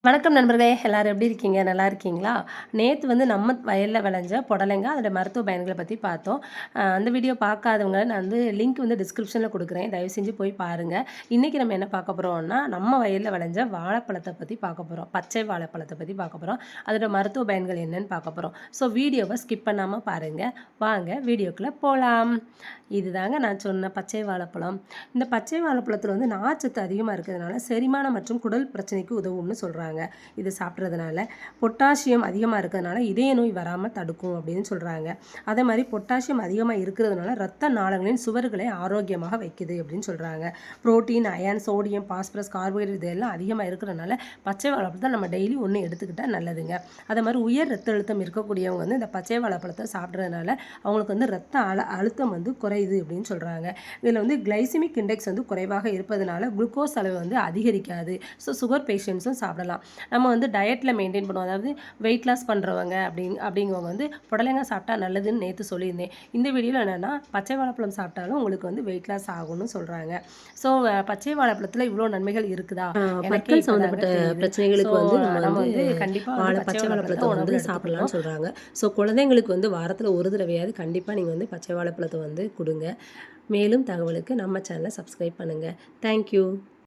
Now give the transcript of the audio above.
வணக்கம் நண்பர்களே! எல்லாரும் எப்படி இருக்கீங்க? நல்லா இருக்கீங்களா? நேத்து வந்து நம்ம வயல்ல விளைஞ்ச புடலங்காய், அதோட மருத்துவ பயன்கள பத்தி பார்த்தோம். அந்த வீடியோ பார்க்காதவங்க நான் வந்து லிங்க் வந்து டிஸ்கிரிப்ஷன்ல குடுக்குறேன். தயவு செஞ்சு போய் பாருங்க. இன்னைக்கு நம்ம என்ன பார்க்க போறோம்னா, நம்ம வயல்ல விளைஞ்ச வாழைப்பழத்த பத்தி பார்க்க போறோம். பச்சை வாழைப்பழத்த பத்தி பார்க்க போறோம். அதோட மருத்துவ பயன்கள் என்னன்னு பார்க்க போறோம். ஸோ வீடியோவ ஸ்கிப் பண்ணாம பாருங்க. வாங்க வீடியோக்குள்ள போலாம். இதுதாங்க நான் சொன்ன பச்சை வாழைப்பழம். இந்த பச்சை வாழைப்பழத்துல வந்து நார்ச்சத்து அதிகமா இருக்கிறதுனால, செரிமானம் மற்றும் குடல் பிரச்சனைக்கு உதவும்னு சொல்றாங்க. இது சாப்பிட்றதுனால பொட்டாசியம் அதிகமாக இருக்கிறதுனால இதய நோய் வராமல் தடுக்கும் அப்படின்னு சொல்கிறாங்க. அதே மாதிரி பொட்டாசியம் அதிகமாக இருக்கிறதுனால ரத்த நாளங்களின் சுவர்களை ஆரோக்கியமாக வைக்குது அப்படின்னு சொல்கிறாங்க. Protein, iron, sodium, phosphorus, carbohydrate இதெல்லாம் அதிகமாக இருக்கிறதுனால பச்சை வாழைப்பழத்தை நம்ம டெய்லி ஒன்று எடுத்துக்கிட்டால் நல்லதுங்க. அதே மாதிரி உயர் ரத்த அழுத்தம் இருக்கக்கூடியவங்க வந்து இந்த பச்சை வாழைப்பழத்தை சாப்பிட்றதுனால அவங்களுக்கு வந்து ரத்த அழுத்தம் வந்து குறையுது அப்படின்னு சொல்கிறாங்க. இதில் வந்து கிளைசிமிக் இண்டெக்ஸ் வந்து குறைவாக இருப்பதனால குளுக்கோஸ் அளவு வந்து அதிகரிக்காது. ஸோ சுகர் பேஷண்ட்ஸும் சாப்பிடலாம். நம்ம வந்து டயட்டில் மெயின்டைன் பண்ணுவோம். அதாவது வெயிட் லாஸ் பண்ணுறவங்க அப்படிங்கவங்க வந்து புடலங்காய் சாப்பிட்டா நல்லதுன்னு நேற்று சொல்லியிருந்தேன். இந்த வீடியோவில் என்னென்னா பச்சை வாழைப்பழம் சாப்பிட்டாலும் உங்களுக்கு வந்து வெயிட் லாஸ் ஆகும்னு சொல்கிறாங்க. ஸோ பச்சை வாழைப்பழத்தில் இவ்வளோ நன்மைகள் இருக்குதா? பற்கள் சம்மந்தப்பட்ட பிரச்சனைகளுக்கு வந்து நம்ம வந்து கண்டிப்பாக பச்சை வாழைப்பழத்தை வந்து சாப்பிடலாம்னு சொல்கிறாங்க. ஸோ குழந்தைங்களுக்கு வந்து வாரத்தில் ஒரு தடவையாவது கண்டிப்பாக நீங்கள் வந்து பச்சை வாழைப்பழத்தை வந்து கொடுங்க. மேலும் தகவலுக்கு நம்ம சேனலை சப்ஸ்கிரைப் பண்ணுங்கள். தேங்க்யூ.